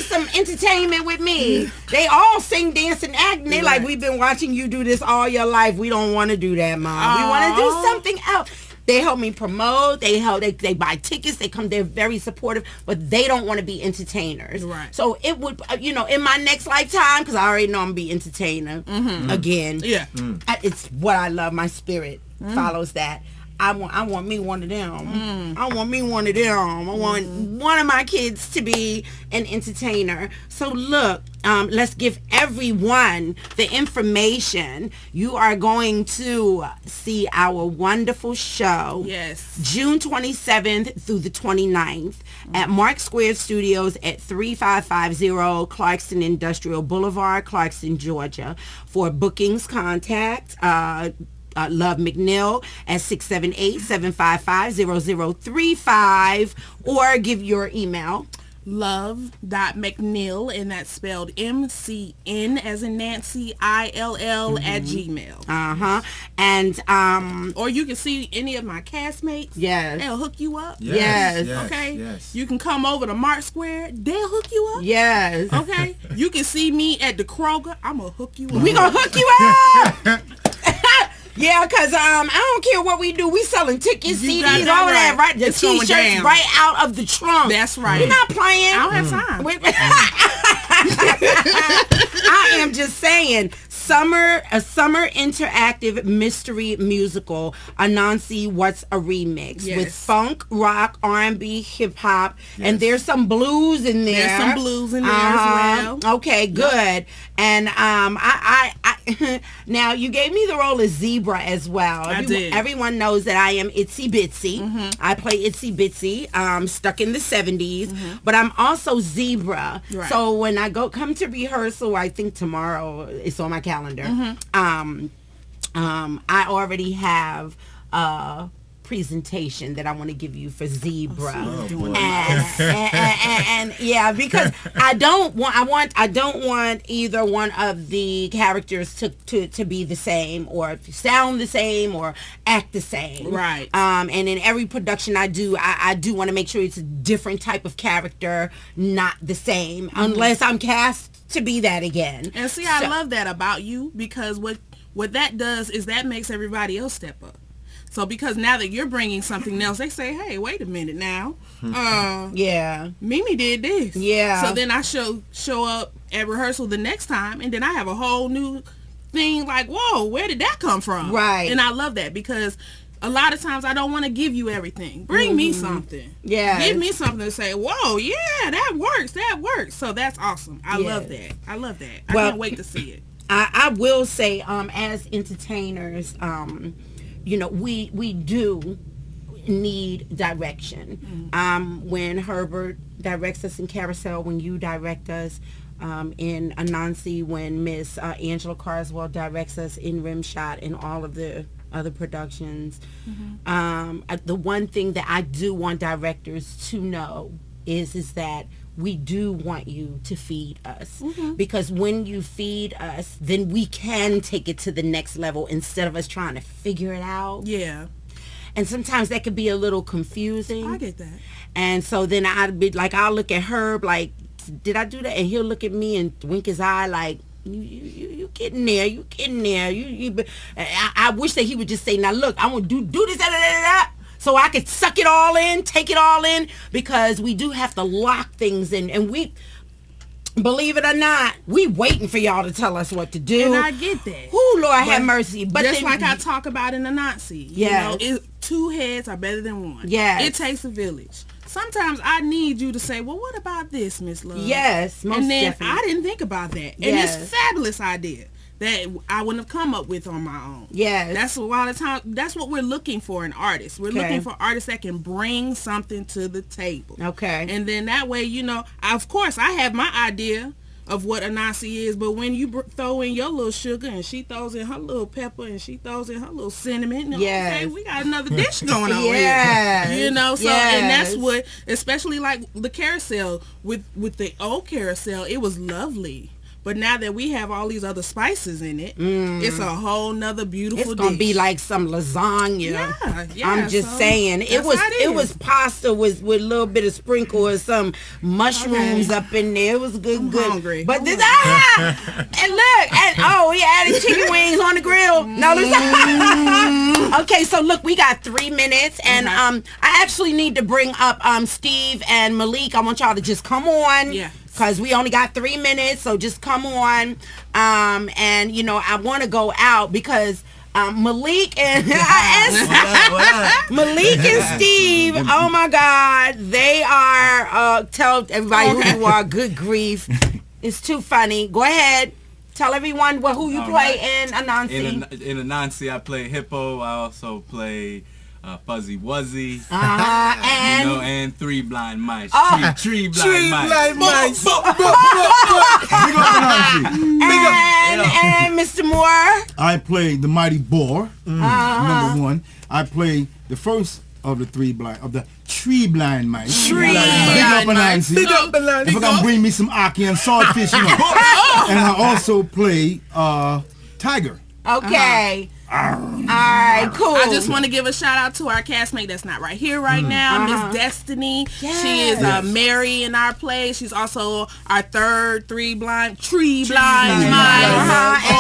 some entertainment with me. They all sing, dance, and act. And they like, we've been watching you do this all your life. We don't want to do that, Mom. We want to do something else. They help me promote. They buy tickets. They come. They're very supportive, but they don't want to be entertainers. Right. So it would, in my next lifetime, because I already know I'm gonna be entertainer again. Yeah. It's what I love. My spirit follows that. I want me one of them. I want me one of them. I want one of my kids to be an entertainer. So look, let's give everyone the information. You are going to see our wonderful show. Yes. June 27th through the 29th at Mark Square Studios at 3550 Clarkston Industrial Boulevard, Clarkston, Georgia. For bookings, contact Love McNeil at 678-755-0035 or give your email. Love.McNeil, and that's spelled MCN as in Nancy, ILL at Gmail. And or you can see any of my castmates. Yes. They'll hook you up. Yes. Okay. Yes. You can come over to Mark Square. They'll hook you up. Yes. Okay. You can see me at the Kroger. I'm gonna hook you up. We gonna hook you up. Yeah, because I don't care what we do. We selling tickets, CDs, all of that, right? The It's going T-shirts down. right out of the trunk. That's right. We're not playing. I don't have time. I am just saying, a summer interactive mystery musical, Anansi What's a Remix, with funk, rock, R&B, hip hop, and there's some blues in there. There's some blues in there as well. Okay, good. And I now you gave me the role of Zebra as well. I did. Everyone knows that I am Itsy Bitsy. I play Itsy Bitsy, stuck in the 70s, but I'm also Zebra. Right. So when I come to rehearsal, I think tomorrow, it's on my calendar. I already have presentation that I want to give you for Zebra. And yeah, because I don't want either one of the characters to be the same or sound the same or act the same. Right. And in every production I do want to make sure it's a different type of character, not the same, unless I'm cast to be that again. And see, I love that about you, because what that does is that makes everybody else step up. So because now that you're bringing something else, they say, hey, wait a minute now. Yeah. Mimi did this. Yeah. So then I show up at rehearsal the next time, and then I have a whole new thing like, whoa, where did that come from? Right. And I love that, because a lot of times I don't want to give you everything. Bring me something. Yeah. Give me something to say, whoa, yeah, that works. So that's awesome. I love that. I can't wait to see it. I will say, as entertainers, we do, need direction. When Herbert directs us in Carousel, when you direct us in Anansi, when Miss Angela Carswell directs us in Rimshot, and all of the other productions. The one thing that I do want directors to know is that we do want you to feed us, because when you feed us, then we can take it to the next level instead of us trying to figure it out. Yeah. And sometimes that could be a little confusing. I get that. And so then I'd be like, I'll look at Herb like, did I do that? And he'll look at me and wink his eye like, you getting there, you getting there. I wish that he would just say, now look, I want to do this, so I could suck it all in, take it all in, because we do have to lock things in. And we, believe it or not, we waiting for y'all to tell us what to do. And I get that. Who, Lord have mercy. But just then, like I talk about in the Nazi, yeah, you know, two heads are better than one. Yeah, it takes a village. Sometimes I need you to say, well, what about this, Miss Love? Yes, most and then definitely. I didn't think about that. And it's a fabulous idea that I wouldn't have come up with on my own. Yes. That's a lot of time. That's what we're looking for in artists. We're looking for artists that can bring something to the table. Okay. And then that way, you know, of course, I have my idea of what Anansi is, but when you throw in your little sugar and she throws in her little pepper and she throws in her little cinnamon, okay, we got another dish going on here. You know, so and that's what, especially like the carousel with the old carousel, it was lovely. But now that we have all these other spices in it, it's a whole nother beautiful It's gonna dish. be like some lasagna. Yeah, I'm just saying. It was pasta with a little bit of sprinkle or some mushrooms up in there. It was good. Hungry. But this and look, and we added chicken wings on the grill. No, okay, so look, we got 3 minutes, and I actually need to bring up Steve and Malik. I want y'all to just come on. Yeah. Because we only got 3 minutes, so just come on. And, you know, I want to go out because Malik and Malik and Steve, oh my God, they are, tell everybody who you are, good grief. It's too funny. Go ahead. Tell everyone who you play in Anansi. In Anansi, I play Hippo. I also play Fuzzy Wuzzy, and you know, and Three Blind Mice. Tree Blind Mice. Big up Anansi. And Mr. Moore. I play the Mighty Boar, number one. I play the first of the Tree Blind Mice. Big up Anansi. Big up Anansi. If I can bring me some aki and swordfish, you know. And I also play Tiger. Okay. All right, cool. I just want to give a shout out to our castmate that's not right here right now, Miss Destiny. Yes. She is Mary in our play. She's also our third tree blind mice.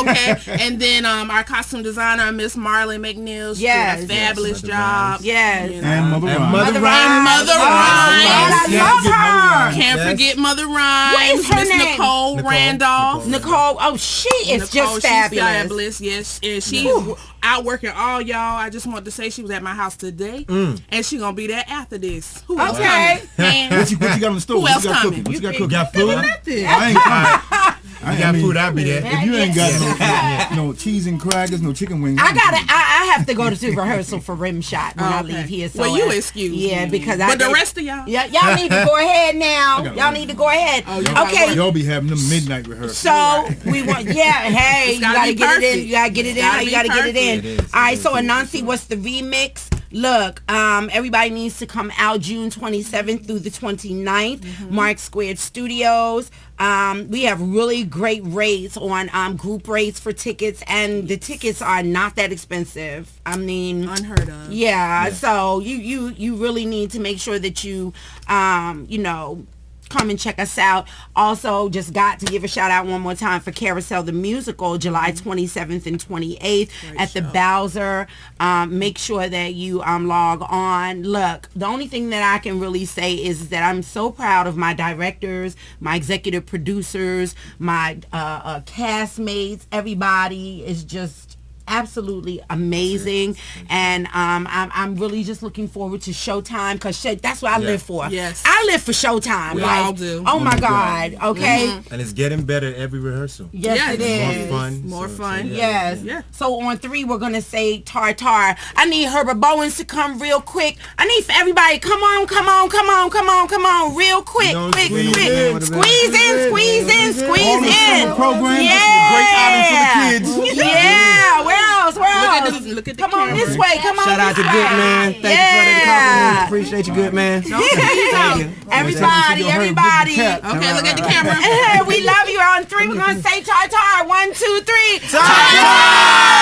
Okay, and then our costume designer, Miss Marlon McNeil. She did a fabulous job. Yes. You know. And Mother Rhymes. Mother Rhymes. I love her. Can't forget Mother Rhymes. What is her Miss name? Nicole Randolph. Nicole. Oh, she is just fabulous. She's fabulous. Yes, and she's out working all y'all. I just wanted to say she was at my house today, and she gonna be there after this. Who else coming? What you got on the stove? Who else coming? What you got cooking? Got food? I ain't coming. I got food, I'll be there. If you ain't got no cheese and crackers, no chicken wings. I have to go to rehearsal for Rimshot when I leave here. So well, you excuse me. Yeah, because the rest of y'all. Yeah, y'all need to go ahead now. Y'all need to go ahead. Okay. Y'all be having them midnight rehearsals. So we want, hey, you gotta get it in. You gotta get it in. How you gotta get it in? All right. So Anansi, what's the remix? Look, everybody needs to come out June 27th through the 29th. Mark Squared Studios. We have really great rates on group rates for tickets, and the tickets are not that expensive. I mean, unheard of. Yeah. So you really need to make sure that you come and check us out. Also, just got to give a shout out one more time for Carousel the Musical, July 27th and 28th at the Bowser. Make sure that you log on. Look, the only thing that I can really say is that I'm so proud of my directors, my executive producers, my castmates. Everybody is just absolutely amazing, and I'm really just looking forward to Showtime, because that's what I live for. Yes, I live for Showtime. We all do. Oh my God. Okay. And it's getting better every rehearsal. Yes, it is. More fun. Yes. Yeah. So on 3, we're gonna say Tartar. I need Herbert Bowens to come real quick. I need for everybody, come on, real quick, quick. Squeeze in. Great outing for the kids. Yeah. Where else? Look at the come camera. on this way. Come on. Shout out to Good Man. Thank you for the compliment. Appreciate you, Good Man. Everybody. Okay, look at the camera. We love you. On 3, we're gonna say Tartar. 1, 2, 3. Tartar!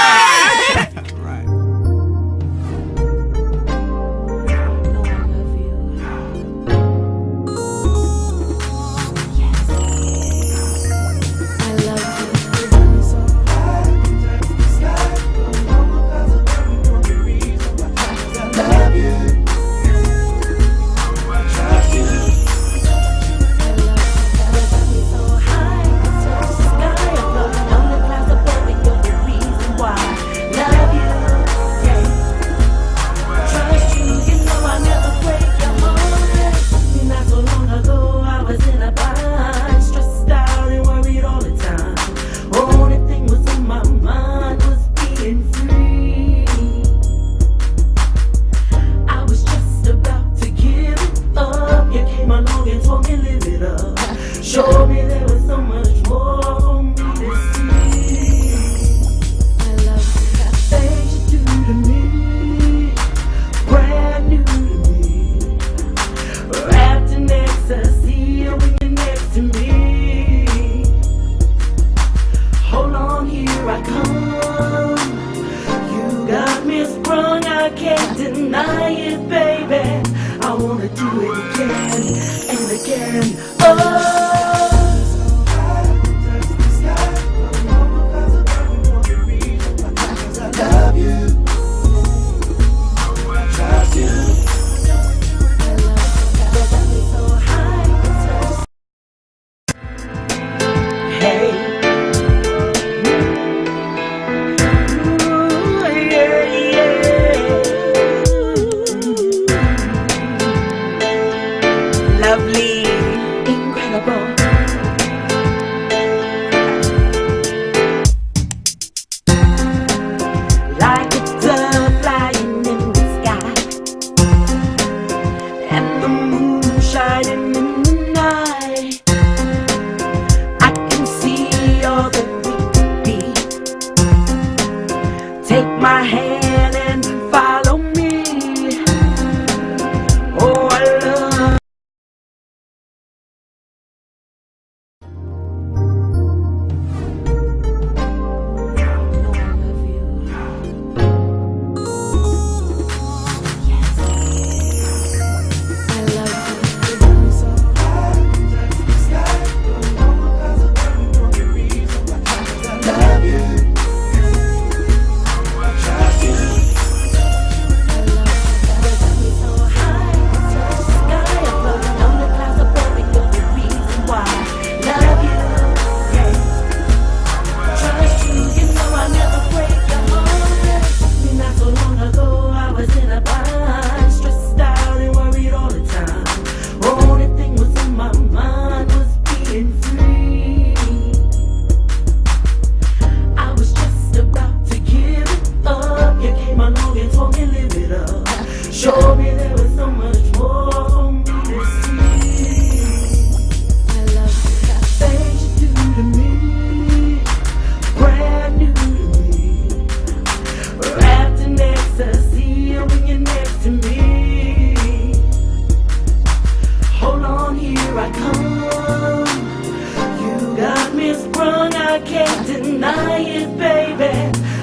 I can't deny it, baby.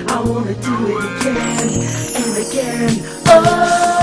I wanna do it again and again. Oh.